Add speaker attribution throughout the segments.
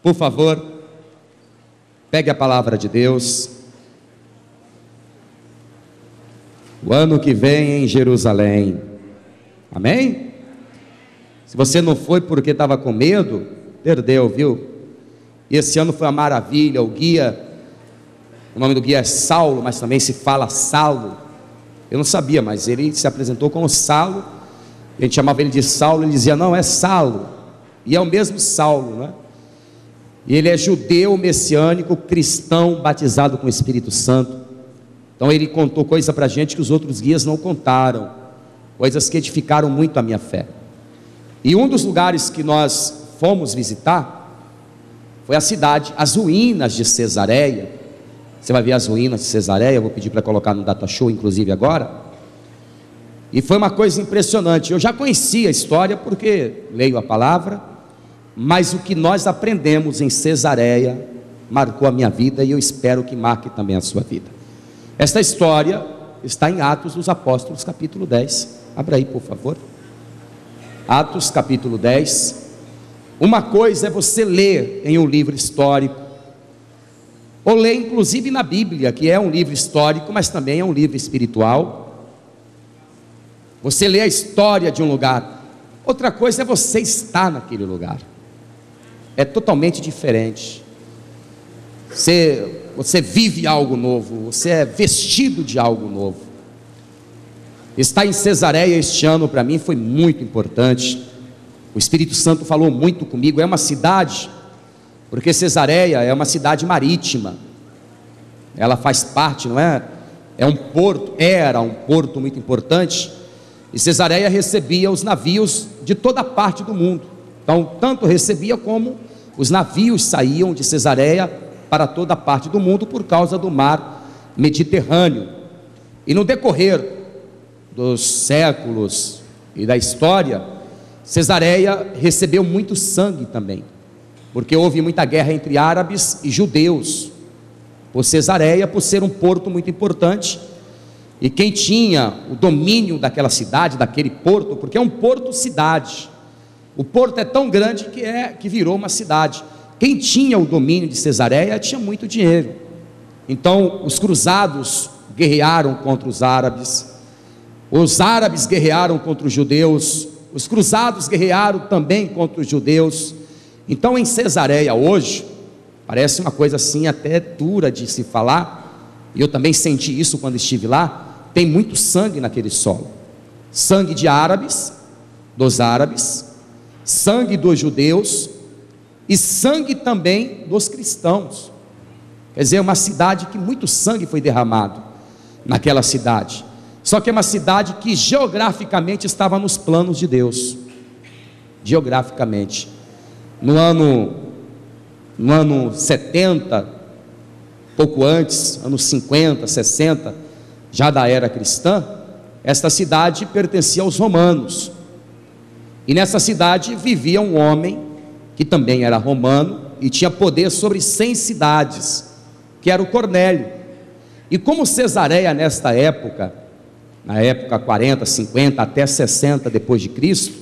Speaker 1: Por favor, pegue a palavra de Deus. O ano que vem em Jerusalém. Amém? Se você não foi porque estava com medo, perdeu, viu? E esse ano foi uma maravilha. O guia, o nome do guia é Saulo, mas também se fala Saulo. Eu não sabia, mas ele se apresentou como Saulo. A gente chamava ele de Saulo, ele dizia, não, é Saulo. E é o mesmo Saulo, né? E ele é judeu, messiânico, cristão, batizado com o Espírito Santo. Então ele contou coisa para a gente que os outros guias não contaram, coisas que edificaram muito a minha fé. E um dos lugares que nós fomos visitar foi a cidade, as ruínas de Cesareia. Você vai ver as ruínas de Cesareia, eu vou pedir para colocar no data show, inclusive agora. E foi uma coisa impressionante. Eu já conhecia a história porque leio a palavra, mas o que nós aprendemos em Cesareia marcou a minha vida e eu espero que marque também a sua vida. Esta história está em Atos dos Apóstolos, capítulo 10. Abra aí, por favor. Atos, capítulo 10. Uma coisa é você ler em um livro histórico, ou ler inclusive na Bíblia, que é um livro histórico, mas também é um livro espiritual. Você lê a história de um lugar. Outra coisa é você estar naquele lugar. É totalmente diferente. Você vive algo novo, você é vestido de algo novo. Estar em Cesareia este ano para mim foi muito importante. O Espírito Santo falou muito comigo. É uma cidade, porque Cesareia é uma cidade marítima. Ela faz parte, não é? É um porto, era um porto muito importante. E Cesareia recebia os navios de toda parte do mundo. Então, tanto recebia como os navios saíam de Cesareia para toda parte do mundo por causa do mar Mediterrâneo. E no decorrer dos séculos e da história, Cesareia recebeu muito sangue também, porque houve muita guerra entre árabes e judeus por Cesareia, por ser um porto muito importante. E quem tinha o domínio daquela cidade, daquele porto, porque é um porto-cidade, o porto é tão grande que virou uma cidade. Quem tinha o domínio de Cesareia tinha muito dinheiro. Então os cruzados guerrearam contra os árabes guerrearam contra os judeus, os cruzados guerrearam também contra os judeus. Então em Cesareia hoje, parece uma coisa assim até dura de se falar, e eu também senti isso quando estive lá, tem muito sangue naquele solo. Sangue de árabes, dos árabes, sangue dos judeus e sangue também dos cristãos. Quer dizer, é uma cidade que muito sangue foi derramado naquela cidade. Só que é uma cidade que geograficamente estava nos planos de Deus. Geograficamente. No ano 70, pouco antes, anos 50, 60, já da era cristã, esta cidade pertencia aos romanos. E nessa cidade vivia um homem que também era romano e tinha poder sobre 100 cidades, que era o Cornélio. E como Cesareia nesta época, na época 40, 50 até 60 depois de Cristo,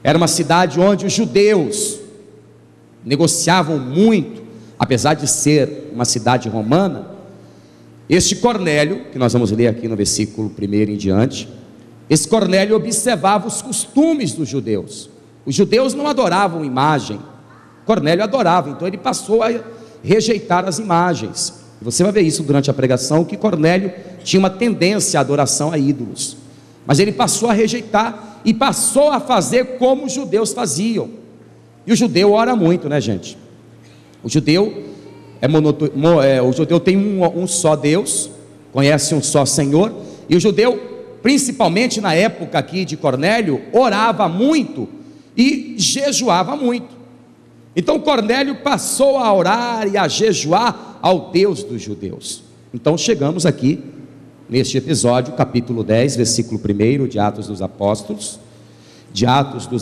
Speaker 1: era uma cidade onde os judeus negociavam muito, apesar de ser uma cidade romana. Este Cornélio, que nós vamos ler aqui no versículo 1 em diante, esse Cornélio observava os costumes dos judeus. Os judeus não adoravam imagem, Cornélio adorava, então ele passou a rejeitar as imagens. E você vai ver isso durante a pregação, que Cornélio tinha uma tendência à adoração a ídolos, mas ele passou a rejeitar e passou a fazer como os judeus faziam. E o judeu ora muito, né, gente? O judeu o judeu tem um só Deus, conhece um só Senhor, e o judeu, principalmente na época aqui de Cornélio, orava muito e jejuava muito. Então Cornélio passou a orar e a jejuar ao Deus dos judeus. Então chegamos aqui neste episódio, capítulo 10, versículo 1 de Atos dos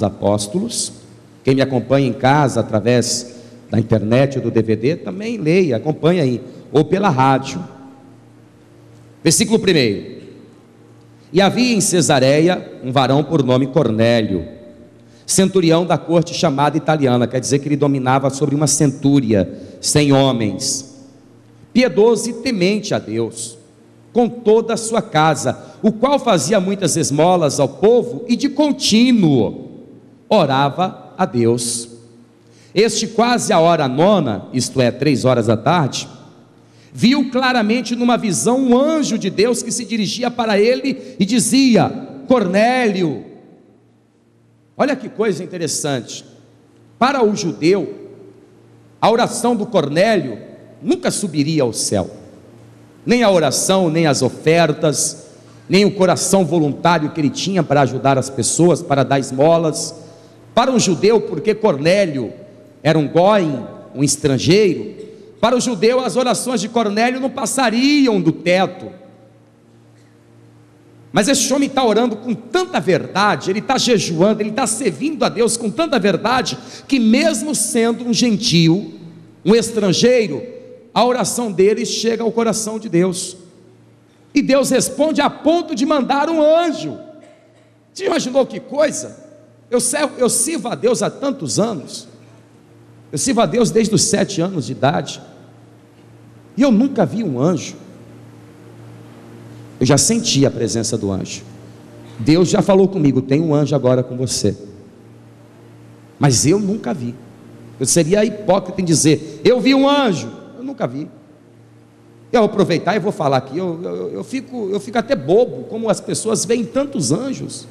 Speaker 1: Apóstolos. Quem me acompanha em casa através da internet ou do DVD, também leia, acompanha aí, ou pela rádio. Versículo 1: E havia em Cesareia um varão por nome Cornélio, centurião da corte chamada italiana, quer dizer que ele dominava sobre uma centúria, 100 homens, piedoso e temente a Deus, com toda a sua casa, o qual fazia muitas esmolas ao povo e de contínuo orava a Deus. Este, quase a hora nona, isto é, 3 horas da tarde, viu claramente numa visão um anjo de Deus que se dirigia para ele e dizia: Cornélio. Olha que coisa interessante, para o judeu, a oração do Cornélio nunca subiria ao céu, nem a oração, nem as ofertas, nem o coração voluntário que ele tinha para ajudar as pessoas, para dar esmolas. Para um judeu, porque Cornélio era um goim, um estrangeiro, para o judeu as orações de Cornélio não passariam do teto. Mas esse homem está orando com tanta verdade, ele está jejuando, ele está servindo a Deus com tanta verdade, que mesmo sendo um gentio, um estrangeiro, a oração dele chega ao coração de Deus, e Deus responde a ponto de mandar um anjo. Você imaginou que coisa? Eu sirvo a Deus há tantos anos, eu sirvo a Deus desde os 7 anos de idade, e eu nunca vi um anjo. Eu já senti a presença do anjo. Deus já falou comigo: tem um anjo agora com você. Mas eu nunca vi. Eu seria hipócrita em dizer: eu vi um anjo. Eu nunca vi. Eu vou aproveitar e vou falar aqui. Eu fico até bobo como as pessoas veem tantos anjos.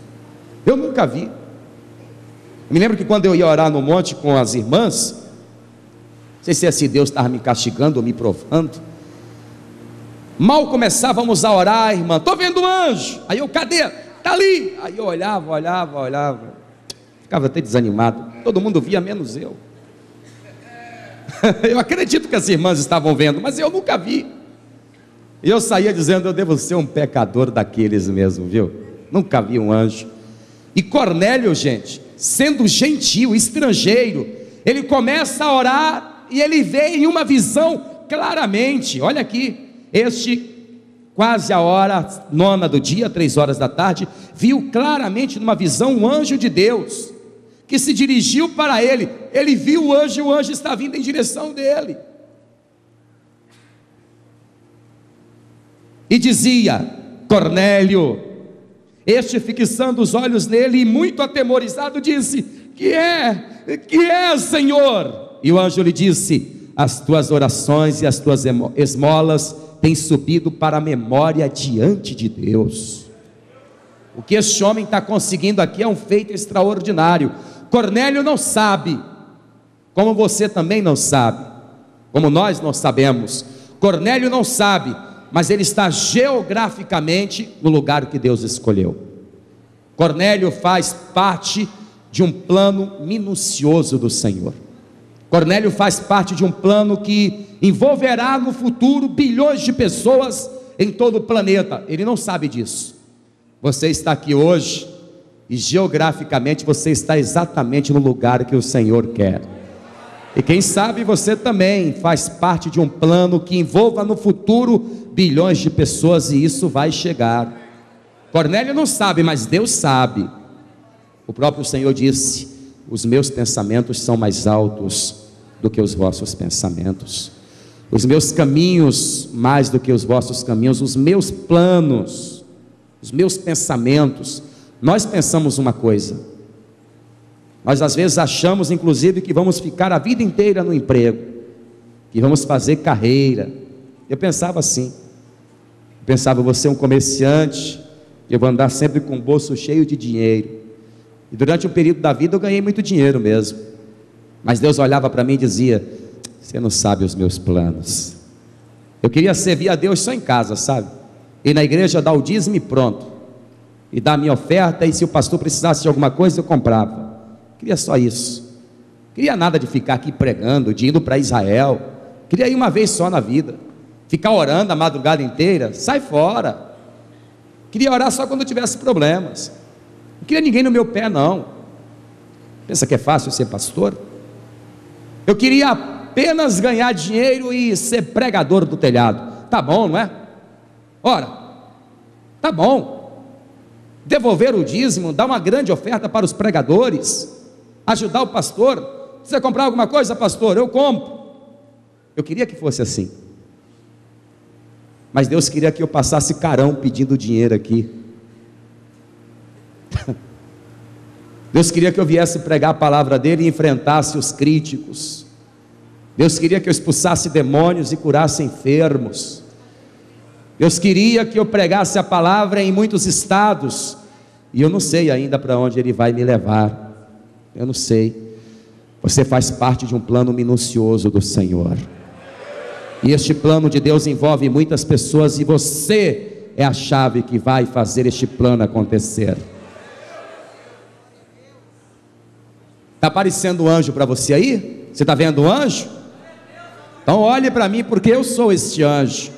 Speaker 1: Eu nunca vi. Eu me lembro que quando eu ia orar no monte com as irmãs, não sei se é assim, Deus estava me castigando ou me provando. Mal começávamos a orar, irmã, estou vendo um anjo. Aí eu: cadê? Está ali. Aí eu olhava, ficava até desanimado. Todo mundo via, menos eu. Eu acredito que as irmãs estavam vendo, mas eu nunca vi. E eu saía dizendo: eu devo ser um pecador daqueles mesmo, viu? Nunca vi um anjo. E Cornélio, gente, sendo gentil, estrangeiro, ele começa a orar e ele vê em uma visão claramente. Olha aqui, este, quase a hora nona do dia, 3 horas da tarde, viu claramente numa visão um anjo de Deus, que se dirigiu para ele. Ele viu o anjo e o anjo está vindo em direção dele, e dizia: Cornélio. Este, fixando os olhos nele e muito atemorizado, disse: que é, Senhor? E o anjo lhe disse: as tuas orações e as tuas esmolas têm subido para a memória diante de Deus. O que este homem está conseguindo aqui é um feito extraordinário. Cornélio não sabe, como você também não sabe, como nós não sabemos. Cornélio não sabe, mas ele está geograficamente no lugar que Deus escolheu. Cornélio faz parte de um plano minucioso do Senhor. Cornélio faz parte de um plano que envolverá no futuro bilhões de pessoas em todo o planeta. Ele não sabe disso. Você está aqui hoje e geograficamente você está exatamente no lugar que o Senhor quer. E quem sabe você também faz parte de um plano que envolva no futuro bilhões de pessoas, e isso vai chegar. Cornélio não sabe, mas Deus sabe. O próprio Senhor disse: os meus pensamentos são mais altos do que os vossos pensamentos, os meus caminhos mais do que os vossos caminhos, os meus planos, os meus pensamentos. Nós pensamos uma coisa, nós às vezes achamos inclusive que vamos ficar a vida inteira no emprego, que vamos fazer carreira. Eu pensava assim, eu pensava: vou ser um comerciante, eu vou andar sempre com o bolso cheio de dinheiro. E durante um período da vida eu ganhei muito dinheiro mesmo, mas Deus olhava para mim e dizia: você não sabe os meus planos. Eu queria servir a Deus só em casa, sabe? Ir na igreja, dar o dízimo e pronto, e dar a minha oferta, e se o pastor precisasse de alguma coisa eu comprava. Queria só isso. Queria nada de ficar aqui pregando, de indo para Israel. Queria ir uma vez só na vida, ficar orando a madrugada inteira. Sai fora. Queria orar só quando eu tivesse problemas. Não queria ninguém no meu pé, não. Pensa que é fácil ser pastor? Eu queria apenas ganhar dinheiro e ser pregador do telhado. Tá bom, não é? Ora, tá bom. Devolver o dízimo, dar uma grande oferta para os pregadores. ajudar o pastor. Precisa comprar alguma coisa, pastor? Eu compro. Eu queria que fosse assim, mas Deus queria que eu passasse carão pedindo dinheiro aqui. Deus queria que eu viesse pregar a palavra dele e enfrentasse os críticos. Deus queria que eu expulsasse demônios e curasse enfermos. Deus queria que eu pregasse a palavra em muitos estados, e eu não sei ainda para onde Ele vai me levar. Eu não sei. Você faz parte de um plano minucioso do Senhor, e este plano de Deus envolve muitas pessoas, e você é a chave que vai fazer este plano acontecer. Está aparecendo um anjo para você aí? Você está vendo o anjo? Então olhe para mim, porque eu sou este anjo.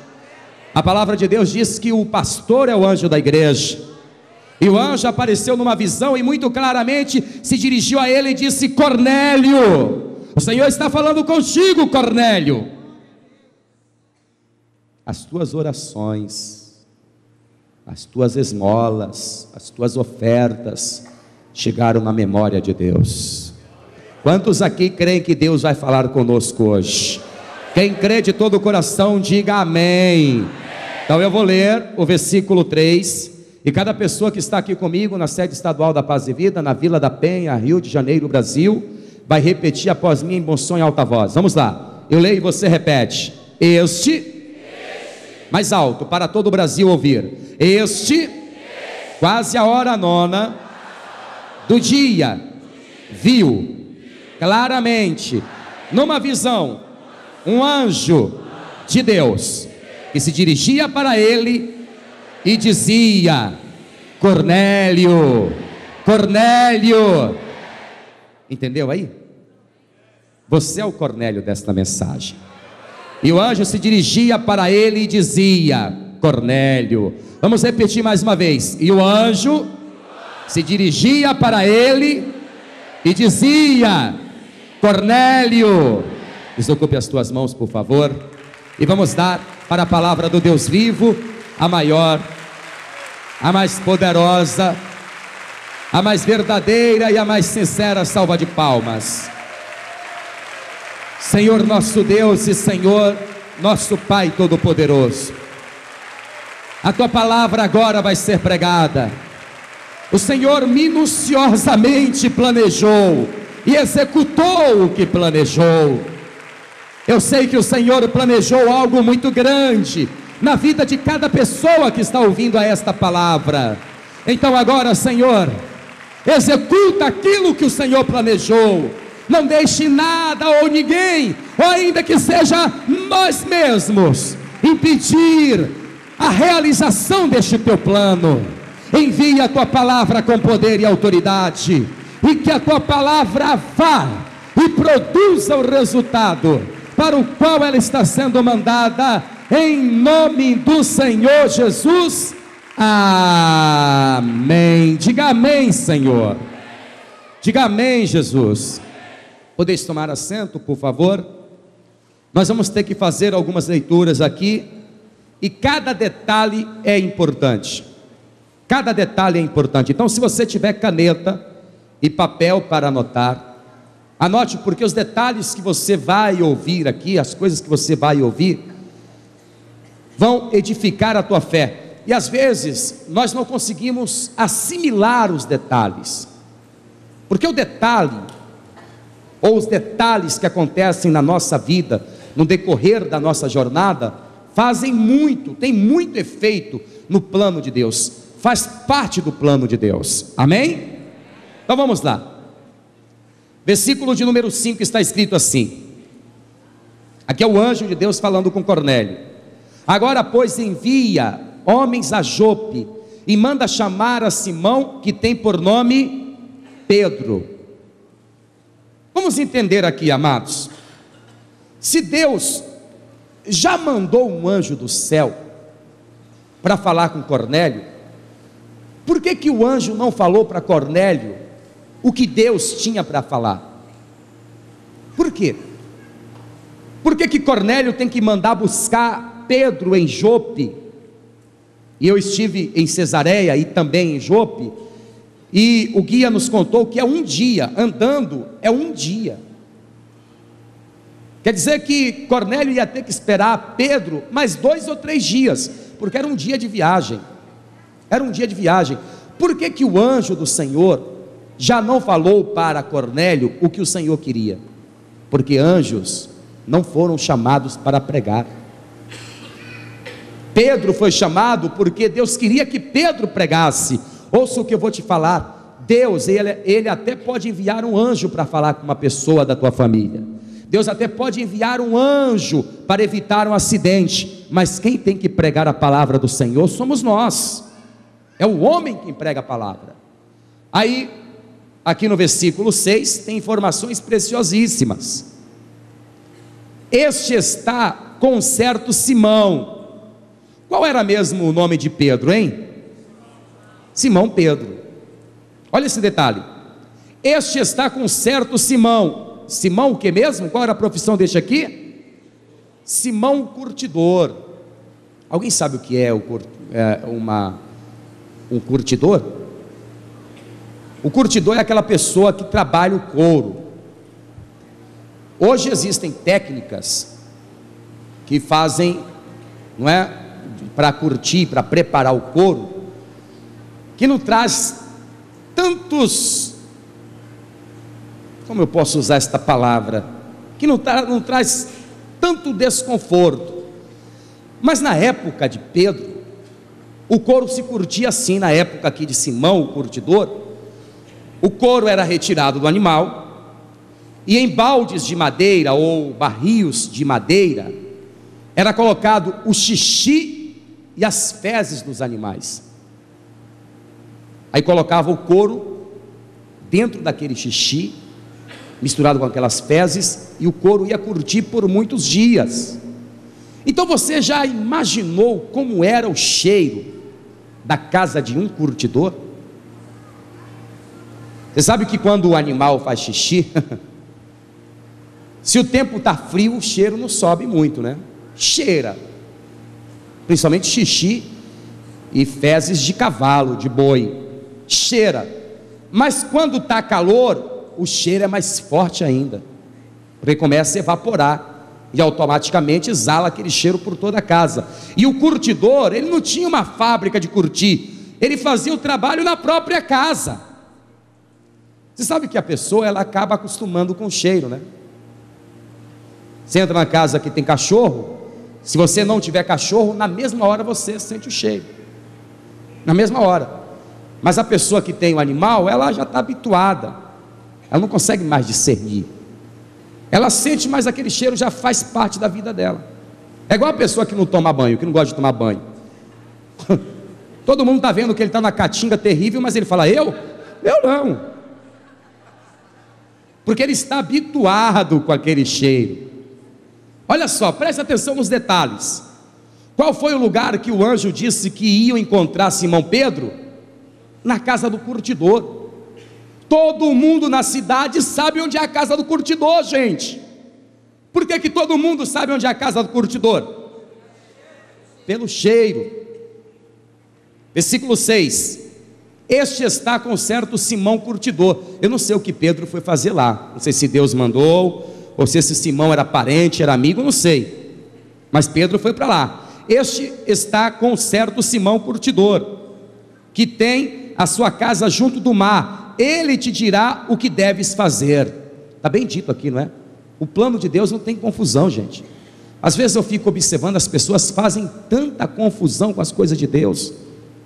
Speaker 1: A palavra de Deus diz que o pastor é o anjo da igreja, e o anjo apareceu numa visão e muito claramente se dirigiu a ele e disse: Cornélio, o Senhor está falando contigo, Cornélio. As tuas orações, as tuas esmolas, as tuas ofertas chegaram na memória de Deus. Quantos aqui creem que Deus vai falar conosco hoje? Quem crê de todo o coração, diga amém. Então eu vou ler o versículo 3, e cada pessoa que está aqui comigo na sede estadual da Paz e Vida, na Vila da Penha, Rio de Janeiro, Brasil, vai repetir após mim em bom som e alta voz. Vamos lá, eu leio e você repete. Mais alto, para todo o Brasil ouvir. Quase a hora nona do dia, viu claramente, numa visão, um anjo de Deus, que se dirigia para ele e dizia: Cornélio, Cornélio. Entendeu aí? Você é o Cornélio desta mensagem. E o anjo se dirigia para ele e dizia: Cornélio. Vamos repetir mais uma vez. E o anjo se dirigia para ele e dizia: Cornélio. Desocupe as tuas mãos, por favor, e vamos dar para a palavra do Deus vivo a maior, a mais poderosa, a mais verdadeira e a mais sincera salva de palmas. Senhor nosso Deus e Senhor nosso Pai Todo-Poderoso, a Tua palavra agora vai ser pregada. O Senhor minuciosamente planejou e executou o que planejou. Eu sei que o Senhor planejou algo muito grande na vida de cada pessoa que está ouvindo a esta palavra. Então agora, Senhor, executa aquilo que o Senhor planejou. Não deixe nada ou ninguém, ou ainda que seja nós mesmos, impedir a realização deste teu plano. Envia a tua palavra com poder e autoridade, e que a tua palavra vá e produza o resultado para o qual ela está sendo mandada, em nome do Senhor Jesus. Amém. Diga amém, Senhor. Diga amém, Jesus. Podeis tomar assento, por favor? Nós vamos ter que fazer algumas leituras aqui, e cada detalhe é importante. Cada detalhe é importante. Então, se você tiver caneta e papel para anotar, anote, porque os detalhes que você vai ouvir aqui, as coisas que você vai ouvir, vão edificar a tua fé. E às vezes nós não conseguimos assimilar os detalhes, porque o detalhe, ou os detalhes que acontecem na nossa vida, no decorrer da nossa jornada, fazem muito, tem muito efeito no plano de Deus, faz parte do plano de Deus. Amém? Então vamos lá. Versículo de número 5 está escrito assim. Aqui é o anjo de Deus falando com Cornélio. Agora, pois, envia homens a Jope e manda chamar a Simão, que tem por nome Pedro. Vamos entender aqui, amados. Se Deus já mandou um anjo do céu para falar com Cornélio, por que que o anjo não falou para Cornélio o que Deus tinha para falar? Por quê? Por que que Cornélio tem que mandar buscar Pedro em Jope? E eu estive em Cesareia e também em Jope, E o guia nos contou que é um dia, andando é um dia. Quer dizer que Cornélio ia ter que esperar Pedro mais 2 ou 3 dias, porque era um dia de viagem. Era um dia de viagem. Por que que o anjo do Senhor já não falou para Cornélio o que o Senhor queria? Porque anjos não foram chamados para pregar. Pedro foi chamado porque Deus queria que Pedro pregasse. Ouça o que eu vou te falar. Deus, ele até pode enviar um anjo para falar com uma pessoa da tua família. Deus até pode enviar um anjo para evitar um acidente, mas quem tem que pregar a palavra do Senhor somos nós. É o homem quem prega a palavra. Aí, aqui no versículo 6, tem informações preciosíssimas. Este está com um certo Simão. Qual era mesmo o nome de Pedro, hein? Simão Pedro. Olha esse detalhe. Este está com um certo Simão. Simão o que mesmo? Qual era a profissão deste aqui? Simão curtidor. Alguém sabe o que é um curtidor? O curtidor é aquela pessoa que trabalha o couro. Hoje existem técnicas que fazem, não é, para curtir, para preparar o couro, que não traz tantos, como eu posso usar esta palavra, que não traz tanto desconforto. Mas na época de Pedro, o couro se curtia assim. Na época aqui de Simão, o curtidor, o couro era retirado do animal, e em baldes de madeira ou barris de madeira, era colocado o xixi e as fezes dos animais. Aí colocava o couro dentro daquele xixi, misturado com aquelas fezes, e o couro ia curtir por muitos dias. Então você já imaginou como era o cheiro da casa de um curtidor? Você sabe que quando o animal faz xixi, se o tempo está frio, o cheiro não sobe muito, né? Cheira, principalmente xixi e fezes de cavalo, de boi, cheira. Mas quando está calor, o cheiro é mais forte ainda, porque começa a evaporar, e automaticamente exala aquele cheiro por toda a casa. E o curtidor, ele não tinha uma fábrica de curtir, ele fazia o trabalho na própria casa. Você sabe que a pessoa, ela acaba acostumando com o cheiro, né? Você entra na casa que tem cachorro, se você não tiver cachorro, na mesma hora você sente o cheiro, na mesma hora. Mas a pessoa que tem o animal, ela já está habituada, ela não consegue mais discernir, ela sente, mas aquele cheiro já faz parte da vida dela. É igual a pessoa que não toma banho, que não gosta de tomar banho. Todo mundo está vendo que ele está na caatinga terrível, mas ele fala, eu não, porque ele está habituado com aquele cheiro. Olha só, preste atenção nos detalhes. Qual foi o lugar que o anjo disse que iam encontrar Simão Pedro? Na casa do curtidor. Todo mundo na cidade sabe onde é a casa do curtidor, gente. Por que todo mundo sabe onde é a casa do curtidor? Pelo cheiro. Versículo 6. Este está com certo Simão curtidor. Eu não sei o que Pedro foi fazer lá, não sei se Deus mandou, ou se esse Simão era parente, era amigo, não sei, mas Pedro foi para lá. Este está com certo Simão curtidor, que tem a sua casa junto do mar, ele te dirá o que deves fazer. Está bem dito aqui, não é? O plano de Deus não tem confusão, gente. Às vezes eu fico observando, as pessoas fazem tanta confusão com as coisas de Deus.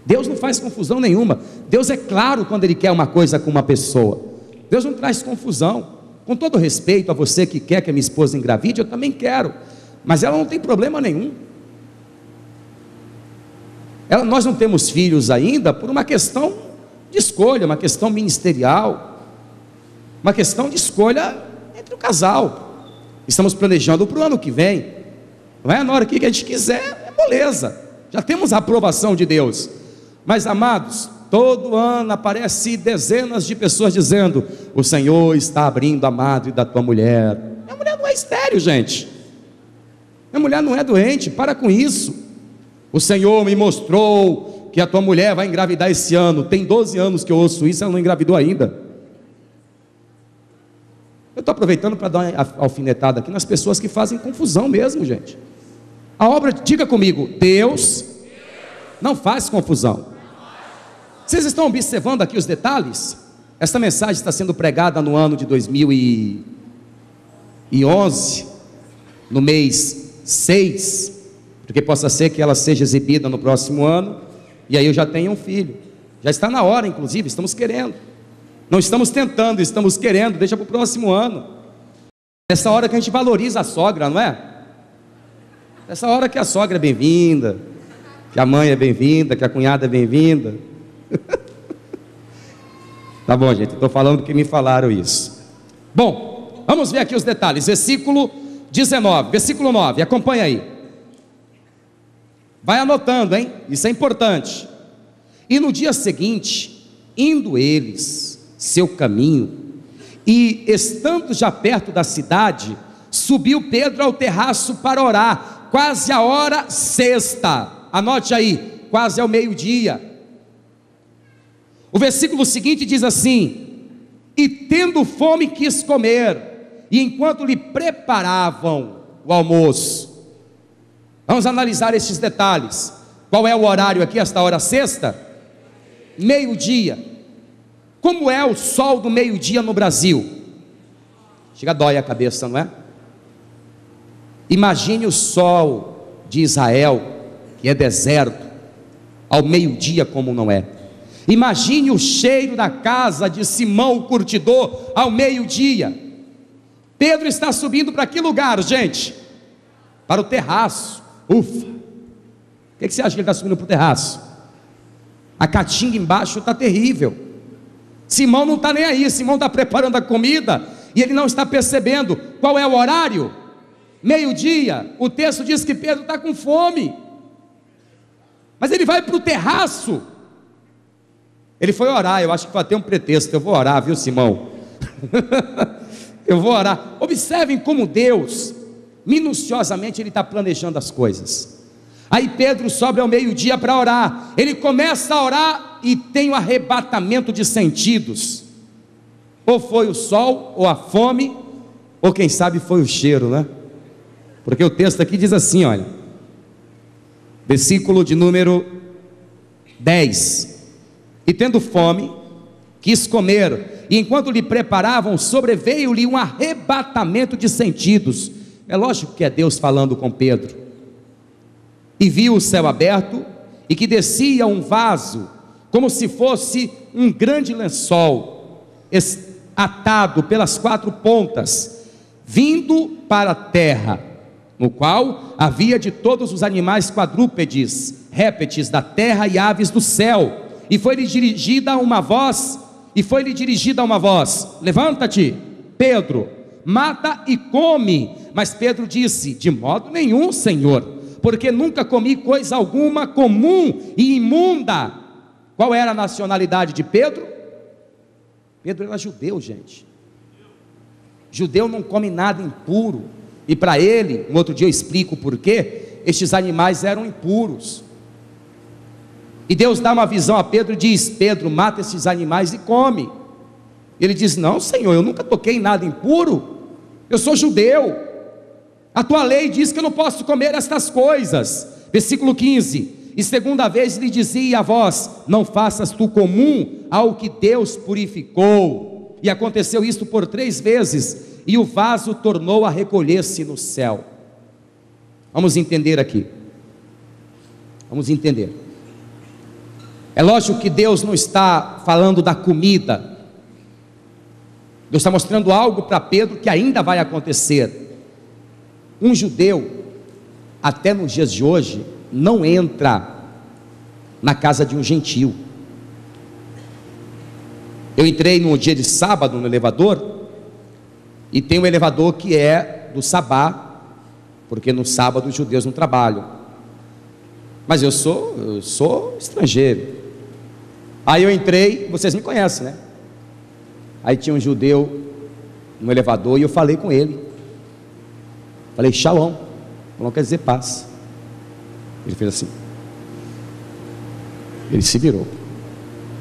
Speaker 1: Deus não faz confusão nenhuma. Deus é claro quando Ele quer uma coisa com uma pessoa. Deus não traz confusão. Com todo respeito a você que quer que a minha esposa engravide, eu também quero, mas ela não tem problema nenhum. Nós não temos filhos ainda por uma questão de escolha, uma questão ministerial, uma questão de escolha entre o casal. Estamos planejando para o ano que vem, não é? Na hora que a gente quiser, é moleza, já temos a aprovação de Deus. Mas amados, todo ano aparece dezenas de pessoas dizendo, o Senhor está abrindo a madre da tua mulher. Minha mulher não é estéril, gente, minha mulher não é doente, para com isso. O Senhor me mostrou que a tua mulher vai engravidar esse ano. Tem 12 anos que eu ouço isso, ela não engravidou ainda. Eu estou aproveitando para dar uma alfinetada aqui nas pessoas que fazem confusão mesmo, gente. A obra, diga comigo, Deus não faz confusão. Vocês estão observando aqui os detalhes? Esta mensagem está sendo pregada no ano de 2011, no mês 6, porque possa ser que ela seja exibida no próximo ano, e aí eu já tenho um filho. Já está na hora, inclusive, estamos querendo. Não estamos tentando, estamos querendo, deixa para o próximo ano. Essa hora que a gente valoriza a sogra, não é? Essa hora que a sogra é bem-vinda, que a mãe é bem-vinda, que a cunhada é bem-vinda. Tá bom, gente, estou falando porque me falaram isso. Bom, vamos ver aqui os detalhes. Versículo 19, versículo 9, acompanha aí. Vai anotando, hein? Isso é importante. E no dia seguinte, indo eles seu caminho, e estando já perto da cidade, subiu Pedro ao terraço para orar, quase a hora sexta. Anote aí, quase ao meio-dia. O versículo seguinte diz assim: e tendo fome quis comer, e enquanto lhe preparavam o almoço. Vamos analisar estes detalhes. Qual é o horário aqui, esta hora sexta? Meio-dia. Como é o sol do meio-dia no Brasil? Chega, dói a cabeça, não é? Imagine o sol de Israel, que é deserto, ao meio-dia como não é. Imagine o cheiro da casa de Simão o curtidor ao meio-dia. Pedro está subindo para que lugar, gente? Para o terraço. Ufa! O que você acha que ele está subindo para o terraço? A caatinga embaixo está terrível. Simão não está nem aí, Simão está preparando a comida e ele não está percebendo. Qual é o horário? Meio-dia. O texto diz que Pedro está com fome, mas ele vai para o terraço. Ele foi orar, eu acho que vai ter um pretexto. Eu vou orar, viu, Simão? Eu vou orar. Observem como Deus, minuciosamente, Ele está planejando as coisas. Aí Pedro sobe ao meio-dia para orar. Ele começa a orar e tem um arrebatamento de sentidos. Ou foi o sol, ou a fome, ou quem sabe foi o cheiro, né? Porque o texto aqui diz assim, olha, versículo de número 10: e tendo fome, quis comer, e enquanto lhe preparavam, sobreveio-lhe um arrebatamento de sentidos. É lógico que é Deus falando com Pedro. E viu o céu aberto, e que descia um vaso, como se fosse um grande lençol, atado pelas 4 pontas, vindo para a terra, no qual havia de todos os animais quadrúpedes, répteis da terra e aves do céu. E foi-lhe dirigida uma voz, levanta-te, Pedro, mata e come. Mas Pedro disse: de modo nenhum, Senhor, porque nunca comi coisa alguma comum e imunda. Qual era a nacionalidade de Pedro? Pedro era judeu, gente. Judeu não come nada impuro, e para ele, um outro dia eu explico o porquê, estes animais eram impuros. E Deus dá uma visão a Pedro e diz: Pedro, mata esses animais e come. Ele diz: não, Senhor, eu nunca toquei em nada impuro, eu sou judeu, a tua lei diz que eu não posso comer estas coisas. Versículo 15: e segunda vez lhe dizia a voz: não faças tu comum ao que Deus purificou. E aconteceu isto por 3 vezes, e o vaso tornou a recolher-se no céu. Vamos entender aqui, vamos entender. É lógico que Deus não está falando da comida. Deus está mostrando algo para Pedro que ainda vai acontecer. Um judeu, até nos dias de hoje, não entra na casa de um gentio. Eu entrei no dia de sábado no elevador, e tem um elevador que é do sabá, porque no sábado os judeus não trabalham. Mas eu sou estrangeiro. Aí eu entrei, vocês me conhecem, né? Aí tinha um judeu no elevador e eu falei com ele. Falei: shalom. Não quer dizer paz. Ele fez assim. Ele se virou.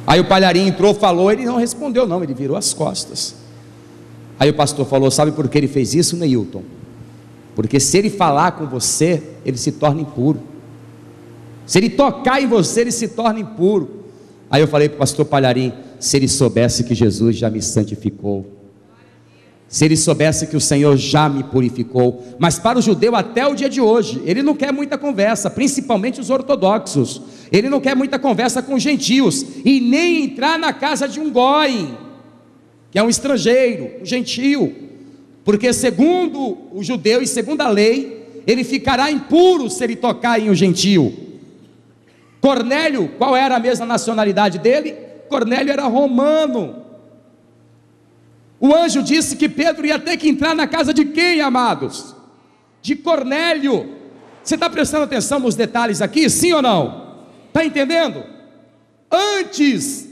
Speaker 1: Aí o palharim entrou, falou, ele não respondeu não, ele virou as costas. Aí o pastor falou: sabe por que ele fez isso, Neilton? Porque se ele falar com você, ele se torna impuro. Se ele tocar em você, ele se torna impuro. Aí eu falei para o pastor Palharim: se ele soubesse que Jesus já me santificou, se ele soubesse que o Senhor já me purificou. Mas para o judeu até o dia de hoje, ele não quer muita conversa, principalmente os ortodoxos. Ele não quer muita conversa com os gentios, e nem entrar na casa de um goi, que é um estrangeiro, um gentio, porque segundo o judeu e segundo a lei, ele ficará impuro se ele tocar em um gentio. Cornélio, qual era a mesma nacionalidade dele? Cornélio era romano. O anjo disse que Pedro ia ter que entrar na casa de quem, amados? De Cornélio. Você está prestando atenção nos detalhes aqui, sim ou não? Está entendendo? Antes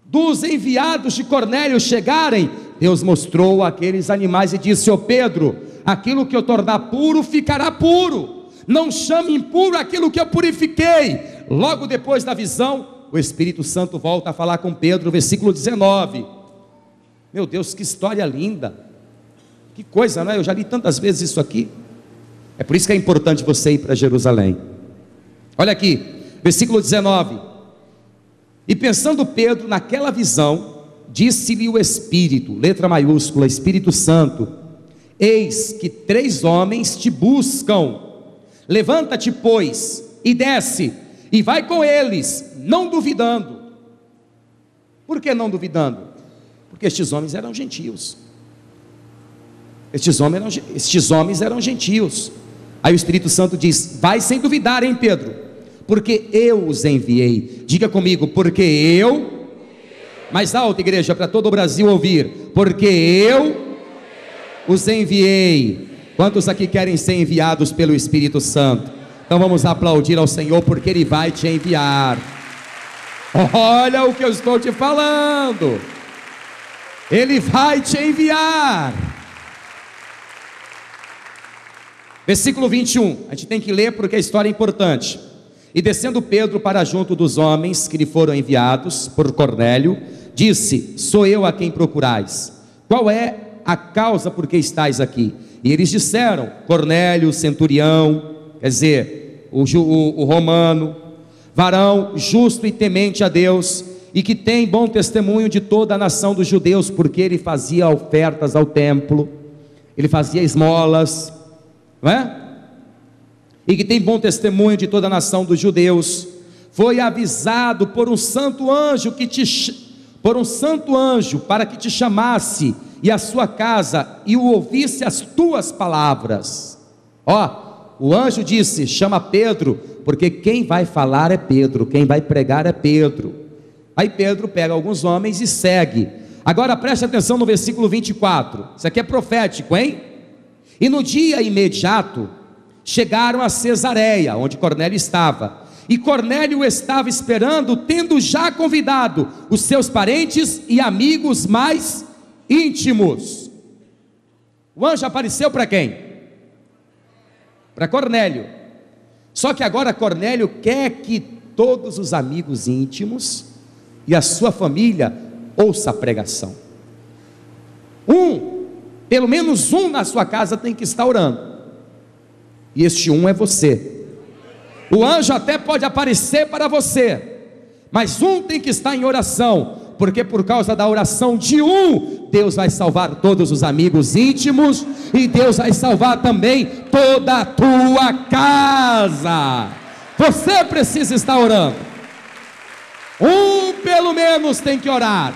Speaker 1: dos enviados de Cornélio chegarem, Deus mostrou aqueles animais e disse: ô Pedro, aquilo que eu tornar puro ficará puro, não chame impuro aquilo que eu purifiquei. Logo depois da visão, o Espírito Santo volta a falar com Pedro, versículo 19. Meu Deus, que história linda, que coisa, não é? Eu já li tantas vezes isso aqui. É por isso que é importante você ir para Jerusalém. Olha aqui, versículo 19. E pensando Pedro naquela visão, disse-lhe o Espírito, letra maiúscula, Espírito Santo: eis que 3 homens te buscam. Levanta-te, pois, e desce, e vai com eles, não duvidando. Por que não duvidando? Porque estes homens eram gentios. Estes homens eram gentios. Aí o Espírito Santo diz: vai sem duvidar, hein, Pedro, porque eu os enviei. Diga comigo: porque eu, mais alto, igreja, para todo o Brasil ouvir, porque eu os enviei. Quantos aqui querem ser enviados pelo Espírito Santo? Então vamos aplaudir ao Senhor, porque Ele vai te enviar. Olha o que eu estou te falando, Ele vai te enviar. Versículo 21, a gente tem que ler porque a história é importante. E descendo Pedro para junto dos homens que lhe foram enviados por Cornélio, disse: sou eu a quem procurais, qual é a causa por que estáis aqui? E eles disseram: Cornélio, centurião, quer dizer, o romano, varão justo e temente a Deus, e que tem bom testemunho de toda a nação dos judeus, porque ele fazia ofertas ao templo, ele fazia esmolas, não é? E que tem bom testemunho de toda a nação dos judeus, foi avisado por um santo anjo para que te chamasse e a sua casa, e o ouvisse as tuas palavras. O anjo disse: chama Pedro, porque quem vai falar é Pedro, quem vai pregar é Pedro. Aí Pedro pega alguns homens e segue. Agora preste atenção no versículo 24, isso aqui é profético, hein? E no dia imediato chegaram a Cesareia, onde Cornélio estava, e Cornélio estava esperando, tendo já convidado os seus parentes e amigos mais íntimos. O anjo apareceu para quem? Para Cornélio. Só que agora Cornélio quer que todos os amigos íntimos e a sua família ouça a pregação. Pelo menos um na sua casa tem que estar orando, e este um é você. O anjo até pode aparecer para você, mas um tem que estar em oração, porque por causa da oração de um, Deus vai salvar todos os amigos íntimos, e Deus vai salvar também toda a tua casa. Você precisa estar orando. Um pelo menos tem que orar.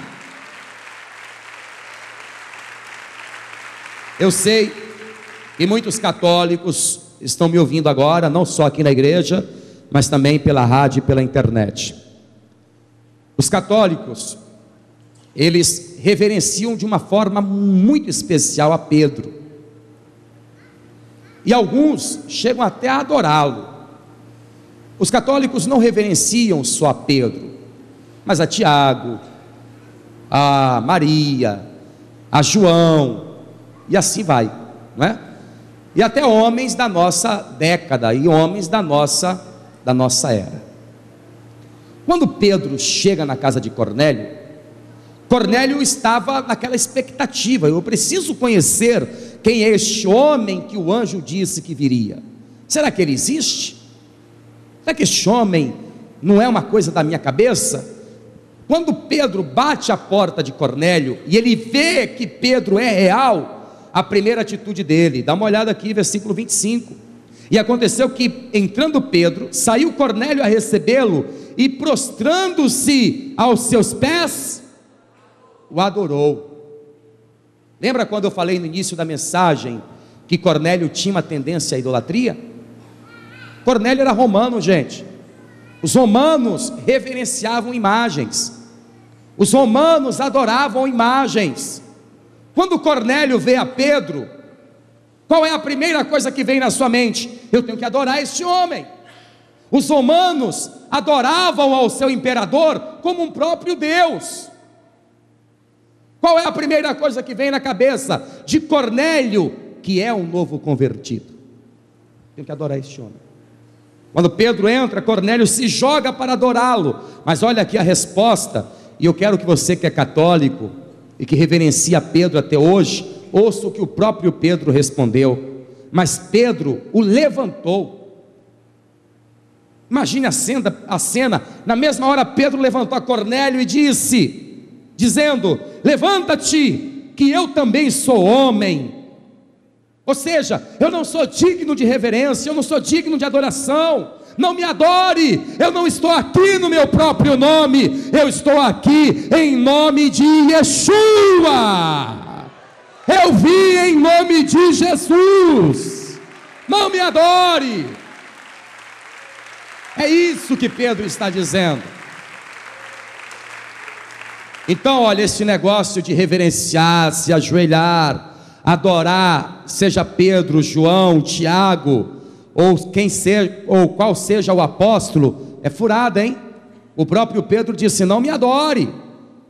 Speaker 1: Eu sei que muitos católicos estão me ouvindo agora, não só aqui na igreja, mas também pela rádio e pela internet. Os católicos, eles reverenciam de uma forma muito especial a Pedro, e alguns chegam até a adorá-lo. Os católicos não reverenciam só a Pedro, mas a Tiago, a Maria, a João, e assim vai, não é? E até homens da nossa década, e homens da nossa era. Quando Pedro chega na casa de Cornélio, Cornélio estava naquela expectativa: eu preciso conhecer quem é este homem que o anjo disse que viria. Será que ele existe? Será que este homem não é uma coisa da minha cabeça? Quando Pedro bate a porta de Cornélio e ele vê que Pedro é real, a primeira atitude dele, dá uma olhada aqui, versículo 25: e aconteceu que, entrando Pedro, saiu Cornélio a recebê-lo, e prostrando-se aos seus pés, o adorou. Lembra quando eu falei no início da mensagem que Cornélio tinha uma tendência à idolatria? Cornélio era romano, gente. Os romanos reverenciavam imagens, os romanos adoravam imagens. Quando Cornélio vê a Pedro, qual é a primeira coisa que vem na sua mente? Eu tenho que adorar este homem. Os romanos adoravam ao seu imperador como um próprio Deus. Qual é a primeira coisa que vem na cabeça de Cornélio, que é um novo convertido? Tenho que adorar este homem. Quando Pedro entra, Cornélio se joga para adorá-lo. Mas olha aqui a resposta, e eu quero que você que é católico e que reverencia Pedro até hoje, ouça o que o próprio Pedro respondeu. Mas Pedro o levantou. Imagine a cena, na mesma hora Pedro levantou a Cornélio e dizendo: levanta-te, que eu também sou homem. Ou seja, eu não sou digno de reverência, eu não sou digno de adoração. Não me adore, eu não estou aqui no meu próprio nome, eu estou aqui em nome de Yeshua. Eu vim em nome de Jesus. Não me adore. É isso que Pedro está dizendo. Então, olha, esse negócio de reverenciar, se ajoelhar, adorar, seja Pedro, João, Tiago, ou qual seja o apóstolo, é furada, hein? O próprio Pedro disse: não me adore,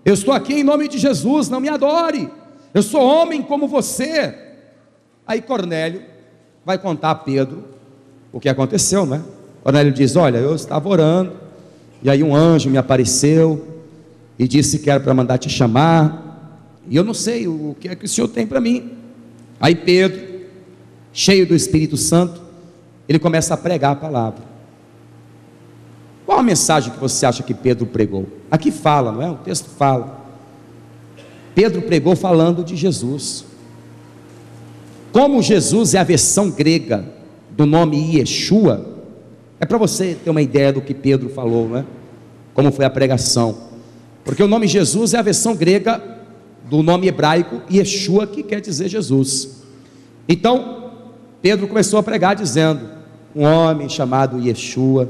Speaker 1: eu estou aqui em nome de Jesus, não me adore, eu sou homem como você. Aí Cornélio vai contar a Pedro o que aconteceu, né? Cornélio diz: olha, eu estava orando, e aí um anjo me apareceu e disse que era para mandar te chamar, e eu não sei o que é que o senhor tem para mim. Aí Pedro, cheio do Espírito Santo, ele começa a pregar a palavra. Qual a mensagem que você acha que Pedro pregou? Aqui fala, não é? O texto fala. Pedro pregou falando de Jesus. Como Jesus é a versão grega do nome Yeshua, é para você ter uma ideia do que Pedro falou, não é? Como foi a pregação. Porque o nome Jesus é a versão grega do nome hebraico Yeshua, que quer dizer Jesus. Então Pedro começou a pregar dizendo: um homem chamado Yeshua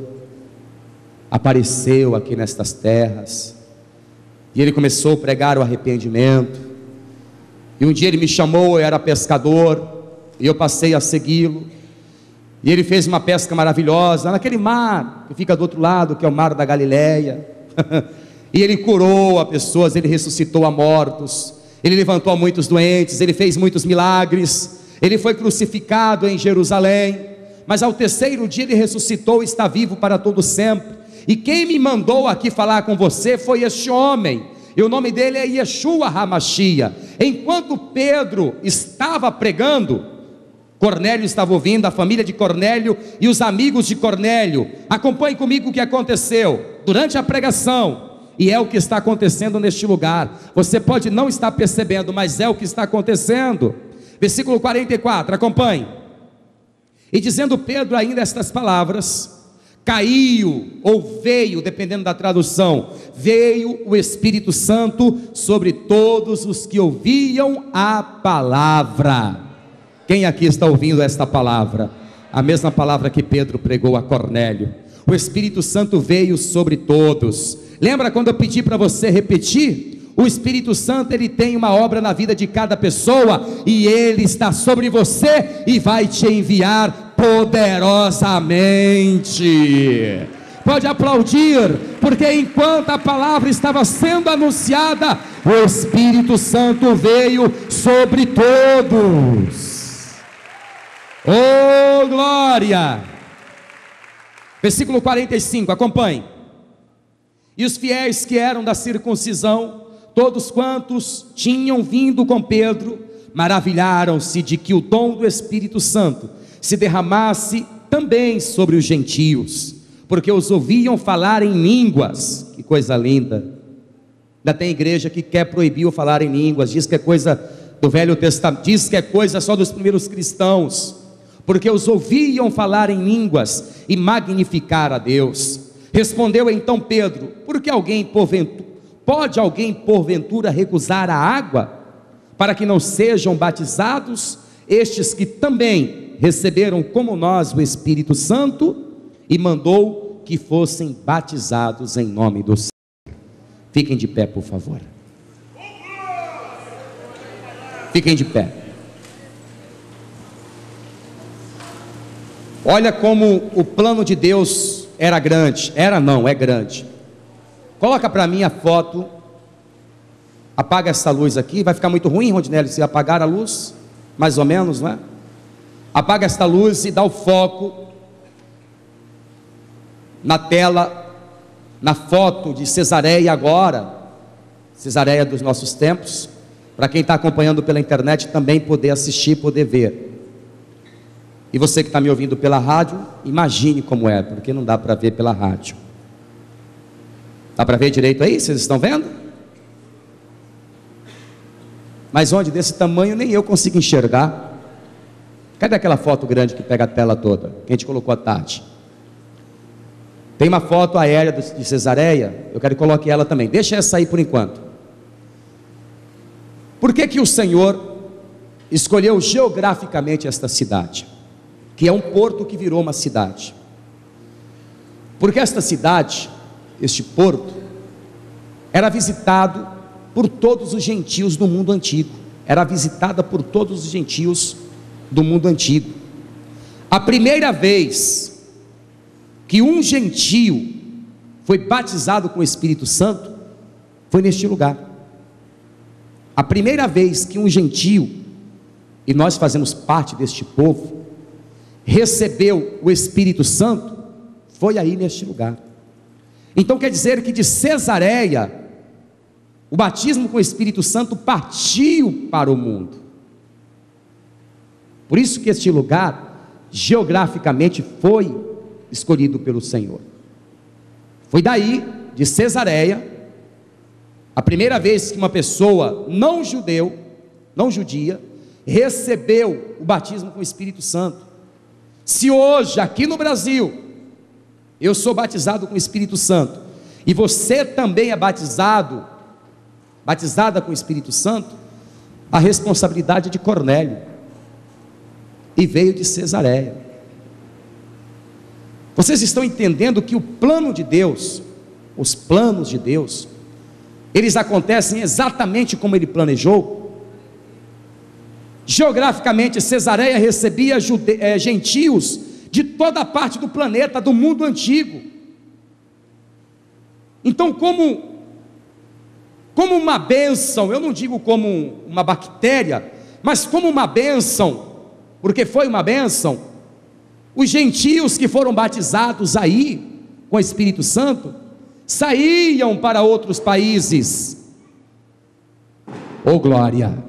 Speaker 1: apareceu aqui nestas terras, e ele começou a pregar o arrependimento. E um dia ele me chamou, eu era pescador, e eu passei a segui-lo, e ele fez uma pesca maravilhosa naquele mar que fica do outro lado, que é o mar da Galileia. E ele curou a pessoas, ele ressuscitou a mortos, ele levantou a muitos doentes, ele fez muitos milagres. Ele foi crucificado em Jerusalém, mas ao terceiro dia ele ressuscitou e está vivo para todo sempre. E quem me mandou aqui falar com você foi este homem, e o nome dele é Yeshua HaMashiach. Enquanto Pedro estava pregando, Cornélio estava ouvindo, a família de Cornélio e os amigos de Cornélio. Acompanhe comigo o que aconteceu durante a pregação. E é o que está acontecendo neste lugar. Você pode não estar percebendo, mas é o que está acontecendo. Versículo 44, acompanhe. E dizendo Pedro ainda estas palavras, caiu, ou veio, dependendo da tradução, veio o Espírito Santo sobre todos os que ouviam a palavra. Quem aqui está ouvindo esta palavra? A mesma palavra que Pedro pregou a Cornélio. O Espírito Santo veio sobre todos. Lembra quando eu pedi para você repetir? O Espírito Santo, ele tem uma obra na vida de cada pessoa, e ele está sobre você e vai te enviar poderosamente. Pode aplaudir, porque enquanto a palavra estava sendo anunciada, o Espírito Santo veio sobre todos. Oh glória! Versículo 45, acompanhe. E os fiéis que eram da circuncisão, todos quantos tinham vindo com Pedro, maravilharam-se de que o dom do Espírito Santo se derramasse também sobre os gentios, porque os ouviam falar em línguas. Que coisa linda! Ainda tem igreja que quer proibir o falar em línguas, diz que é coisa do Velho Testamento, diz que é coisa só dos primeiros cristãos, porque os ouviam falar em línguas e magnificar a Deus. Respondeu então Pedro: pode alguém porventura recusar a água, para que não sejam batizados estes que também receberam como nós o Espírito Santo? E mandou que fossem batizados em nome do Senhor. Fiquem de pé, por favor. Fiquem de pé. Olha como o plano de Deus era grande. Era não, é grande. Coloca para mim a foto. Apaga essa luz aqui. Vai ficar muito ruim, Rondinelli, se apagar a luz. Mais ou menos, não é? Apaga esta luz e dá o foco na tela, na foto de Cesareia agora. Cesareia dos nossos tempos. Para quem está acompanhando pela internet também poder assistir, poder ver. E você que está me ouvindo pela rádio, imagine como é, porque não dá para ver pela rádio. Dá para ver direito aí? Vocês estão vendo? Mas onde desse tamanho nem eu consigo enxergar. Cadê aquela foto grande que pega a tela toda, que a gente colocou à tarde? Tem uma foto aérea de Cesareia, eu quero que coloque ela também. Deixa essa aí por enquanto. Por que o Senhor escolheu geograficamente esta cidade, que é um porto que virou uma cidade? Porque esta cidade, este porto, era visitado por todos os gentios do mundo antigo. Era visitada por todos os gentios do mundo antigo. A primeira vez que um gentio foi batizado com o Espírito Santo foi neste lugar. A primeira vez que um gentio, e nós fazemos parte deste povo, recebeu o Espírito Santo, foi aí neste lugar. Então quer dizer que de Cesareia, o batismo com o Espírito Santo partiu para o mundo. Por isso que este lugar, geograficamente, foi escolhido pelo Senhor. Foi daí, de Cesareia, a primeira vez que uma pessoa não judia, recebeu o batismo com o Espírito Santo. Se hoje, aqui no Brasil, eu sou batizado com o Espírito Santo, e você também é batizada com o Espírito Santo, a responsabilidade é de Cornélio, e veio de Cesareia. Vocês estão entendendo que o plano de Deus, os planos de Deus, eles acontecem exatamente como Ele planejou? Geograficamente, Cesareia recebia gentios de toda a parte do planeta, do mundo antigo. Então, como uma bênção, eu não digo como uma bactéria, mas como uma bênção, porque foi uma bênção, os gentios que foram batizados aí, com o Espírito Santo, saíam para outros países. Oh glória!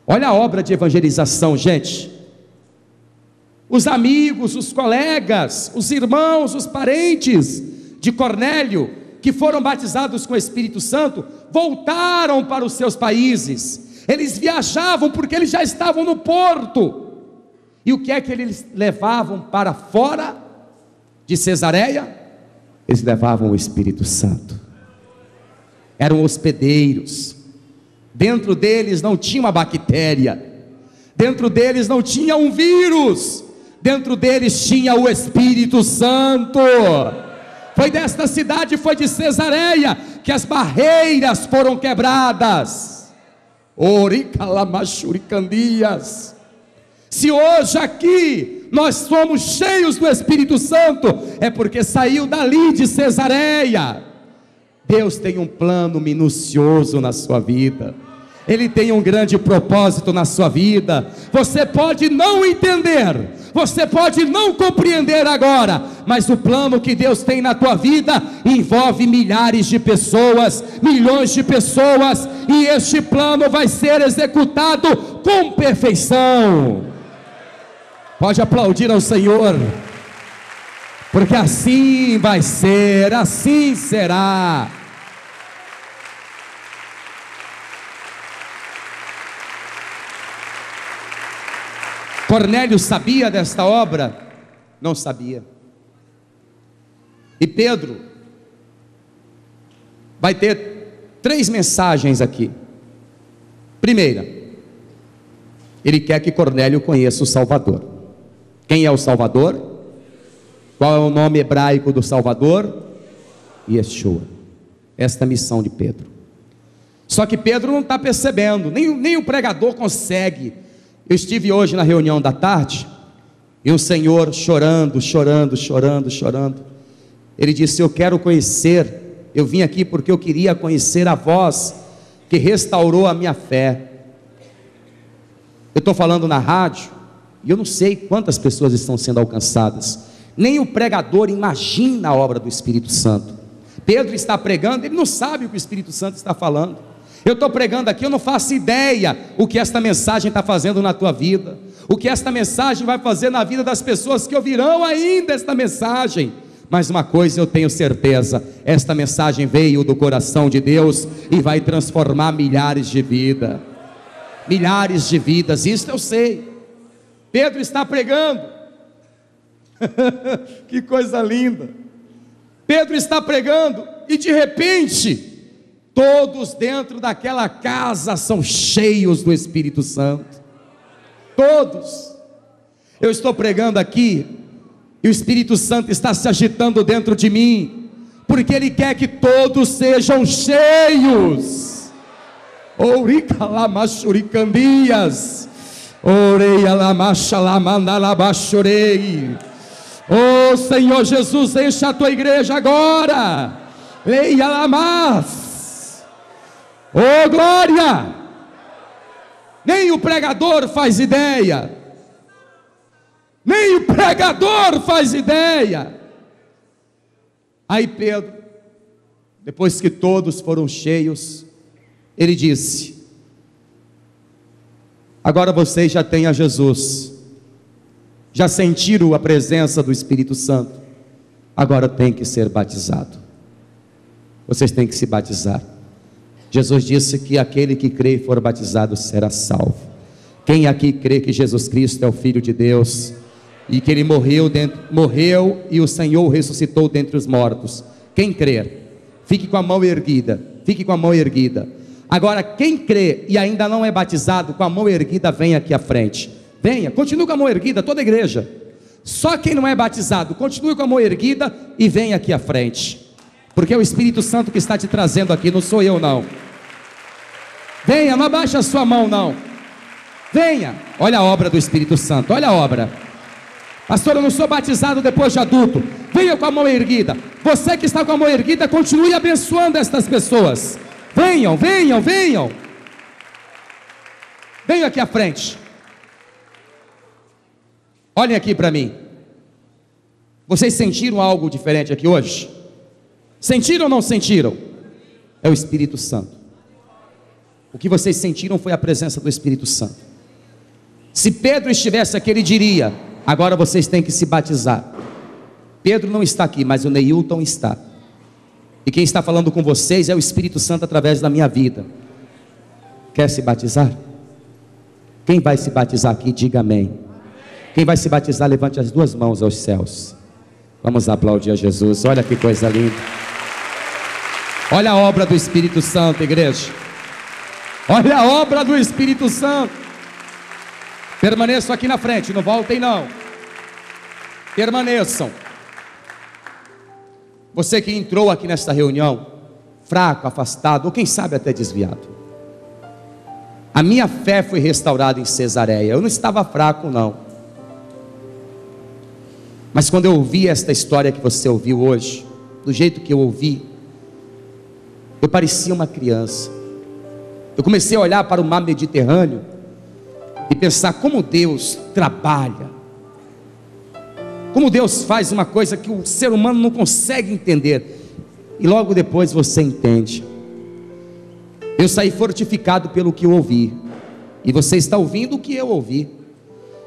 Speaker 1: Olha a obra de evangelização, gente. Os amigos, os colegas, os irmãos, os parentes de Cornélio, que foram batizados com o Espírito Santo, voltaram para os seus países. Eles viajavam porque eles já estavam no porto. E o que é que eles levavam para fora de Cesareia? Eles levavam o Espírito Santo. Eram hospedeiros. Dentro deles não tinha uma bactéria, dentro deles não tinha um vírus, dentro deles tinha o Espírito Santo. Foi desta cidade, foi de Cesareia, que as barreiras foram quebradas. Oricalamasuricandias. Se hoje aqui nós somos cheios do Espírito Santo, é porque saiu dali de Cesareia. Deus tem um plano minucioso na sua vida. Ele tem um grande propósito na sua vida. Você pode não entender, Você pode não compreender agora, mas o plano que Deus tem na tua vida envolve milhares de pessoas, milhões de pessoas, e este plano vai ser executado com perfeição. Pode aplaudir ao Senhor, porque assim vai ser, assim será. Cornélio sabia desta obra? Não sabia. E Pedro vai ter 3 mensagens aqui. Primeira, ele quer que Cornélio conheça o Salvador. Quem é o Salvador? Qual é o nome hebraico do Salvador? Yeshua. Esta é a missão de Pedro. Só que Pedro não está percebendo, nem o pregador consegue. Eu estive hoje na reunião da tarde, e um senhor chorando. Ele disse: eu quero conhecer, eu vim aqui porque eu queria conhecer a voz que restaurou a minha fé. Eu estou falando na rádio, e eu não sei quantas pessoas estão sendo alcançadas. Nem o pregador imagina a obra do Espírito Santo. Pedro está pregando, ele não sabe o que o Espírito Santo está falando. Eu estou pregando aqui, eu não faço ideia o que esta mensagem está fazendo na tua vida, o que esta mensagem vai fazer na vida das pessoas que ouvirão ainda esta mensagem. Mas uma coisa eu tenho certeza: esta mensagem veio do coração de Deus e vai transformar milhares de vidas. Milhares de vidas, isso eu sei. Pedro está pregando. Que coisa linda. Pedro está pregando e de repente todos dentro daquela casa são cheios do Espírito Santo. Todos. Eu estou pregando aqui e o Espírito Santo está se agitando dentro de mim, porque Ele quer que todos sejam cheios. Ourica lamachuricandias, oreia lamachalamalalabachorei. Oh Senhor Jesus, enche a tua igreja agora. Leia lamas. Oh glória! Nem o pregador faz ideia. Nem o pregador faz ideia. Aí Pedro, depois que todos foram cheios, ele disse: agora vocês já têm a Jesus, já sentiram a presença do Espírito Santo, agora tem que ser batizado. Vocês têm que se batizar. Jesus disse que aquele que crê e for batizado será salvo. Quem aqui crê que Jesus Cristo é o Filho de Deus e que Ele morreu e o Senhor o ressuscitou dentre os mortos? Quem crê, fique com a mão erguida. Fique com a mão erguida. Agora quem crê e ainda não é batizado, com a mão erguida, vem aqui à frente. Venha, continue com a mão erguida, toda a igreja. Só quem não é batizado, continue com a mão erguida e vem aqui à frente, porque é o Espírito Santo que está te trazendo aqui, não sou eu não. Venha, não abaixe a sua mão não. Venha, olha a obra do Espírito Santo, olha a obra. Pastor, eu não sou batizado depois de adulto. Venha com a mão erguida. Você que está com a mão erguida, continue abençoando estas pessoas. Venham, venham, venham. Venham aqui à frente. Olhem aqui para mim. Vocês sentiram algo diferente aqui hoje? Sentiram ou não sentiram? É o Espírito Santo. O que vocês sentiram foi a presença do Espírito Santo. Se Pedro estivesse aqui, ele diria: agora vocês têm que se batizar. Pedro não está aqui, mas o Neilton está. E quem está falando com vocês é o Espírito Santo através da minha vida. Quer se batizar? Quem vai se batizar aqui, diga amém. Quem vai se batizar, levante as duas mãos aos céus. Vamos aplaudir a Jesus. Olha que coisa linda. Olha a obra do Espírito Santo, igreja. Olha a obra do Espírito Santo. Permaneçam aqui na frente, não voltem não. Permaneçam. Você que entrou aqui nesta reunião fraco, afastado, ou quem sabe até desviado. A minha fé foi restaurada em Cesareia. Eu não estava fraco não. Mas quando eu ouvi esta história que você ouviu hoje, do jeito que eu ouvi, eu parecia uma criança. Eu comecei a olhar para o mar Mediterrâneo e pensar como Deus trabalha, Como Deus faz uma coisa que o ser humano não consegue entender, e logo depois você entende. Eu saí fortificado pelo que eu ouvi, e você está ouvindo o que eu ouvi.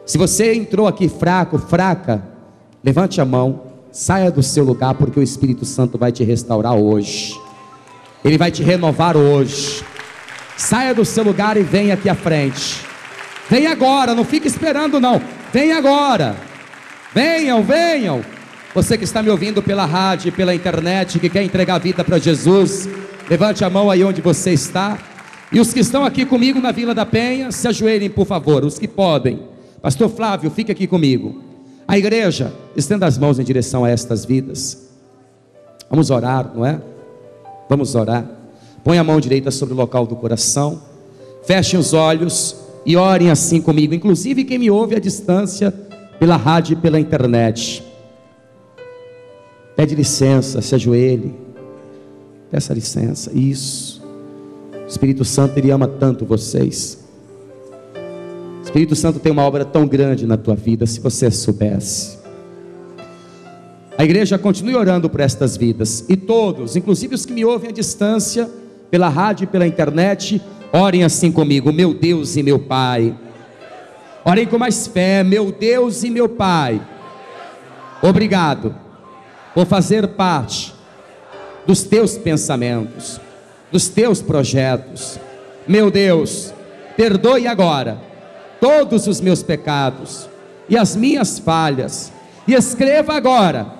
Speaker 1: Se você entrou aqui fraco, fraca, levante a mão, saia do seu lugar, porque o Espírito Santo vai te restaurar hoje, Ele vai te renovar hoje. Saia do seu lugar e venha aqui à frente. Venha agora, não fique esperando não, venha agora. Venham, venham. Você que está me ouvindo pela rádio, pela internet, que quer entregar a vida para Jesus, levante a mão aí onde você está. E os que estão aqui comigo na Vila da Penha, se ajoelhem por favor, os que podem. Pastor Flávio, fique aqui comigo. A igreja, estenda as mãos em direção a estas vidas. Vamos orar, não é? Vamos orar. Põe a mão direita sobre o local do coração. Fechem os olhos e orem assim comigo. Inclusive quem me ouve à distância, pela rádio e pela internet. Pede licença, se ajoelhe. Peça licença, isso. O Espírito Santo, Ele ama tanto vocês. O Espírito Santo tem uma obra tão grande na tua vida, se você soubesse. A igreja continue orando por estas vidas. E todos, inclusive os que me ouvem à distância, pela rádio e pela internet, orem assim comigo. Meu Deus e meu Pai. Orem com mais fé. Meu Deus e meu Pai, obrigado por fazer parte dos teus pensamentos, dos teus projetos. Meu Deus, perdoe agora todos os meus pecados e as minhas falhas, e escreva agora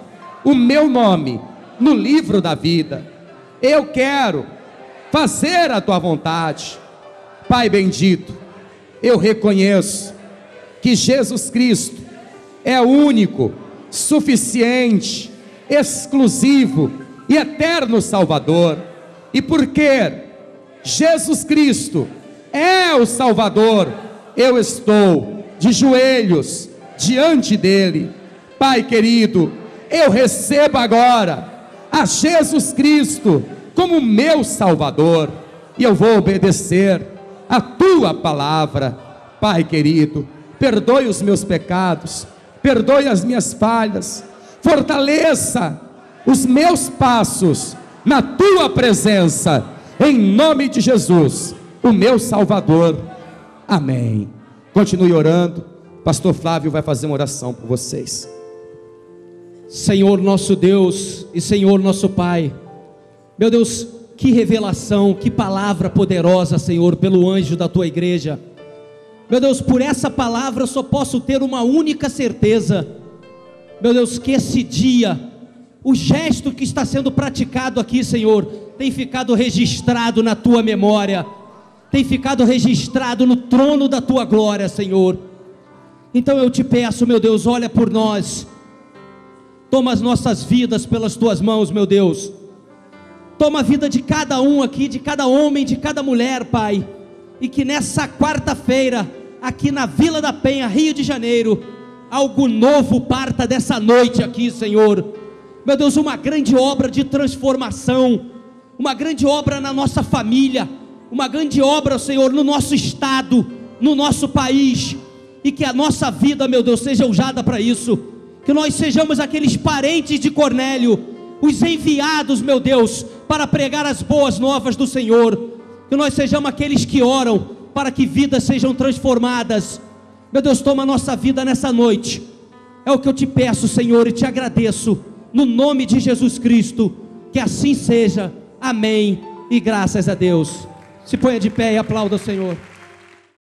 Speaker 1: o meu nome no livro da vida. Eu quero fazer a tua vontade. Pai bendito, eu reconheço que Jesus Cristo é o único, suficiente, exclusivo e eterno Salvador. E porque Jesus Cristo é o Salvador, eu estou de joelhos diante dele. Pai querido, eu recebo agora a Jesus Cristo como meu Salvador, e eu vou obedecer a tua palavra. Pai querido, perdoe os meus pecados, perdoe as minhas falhas, fortaleça os meus passos na tua presença, em nome de Jesus, o meu Salvador. Amém. Continue orando. Pastor Flávio vai fazer uma oração por vocês.
Speaker 2: Senhor nosso Deus e Senhor nosso Pai, meu Deus, que revelação, que palavra poderosa, Senhor, pelo anjo da tua igreja. Meu Deus, por essa palavra eu só posso ter uma única certeza, meu Deus, que esse dia, o gesto que está sendo praticado aqui, Senhor, tem ficado registrado na tua memória, tem ficado registrado no trono da tua glória, Senhor. Então eu te peço, meu Deus, olha por nós, toma as nossas vidas pelas tuas mãos, meu Deus. Toma a vida de cada um aqui, de cada homem, de cada mulher, Pai. E que nessa quarta-feira, aqui na Vila da Penha, Rio de Janeiro, algo novo parta dessa noite aqui, Senhor. Meu Deus, uma grande obra de transformação, uma grande obra na nossa família, uma grande obra, Senhor, no nosso estado, no nosso país. E que a nossa vida, meu Deus, seja usada para isso. Que nós sejamos aqueles parentes de Cornélio, os enviados, meu Deus, para pregar as boas novas do Senhor. Que nós sejamos aqueles que oram para que vidas sejam transformadas. Meu Deus, toma a nossa vida nessa noite. É o que eu te peço, Senhor, e te agradeço, no nome de Jesus Cristo. Que assim seja. Amém e graças a Deus. Se ponha de pé e aplauda o Senhor.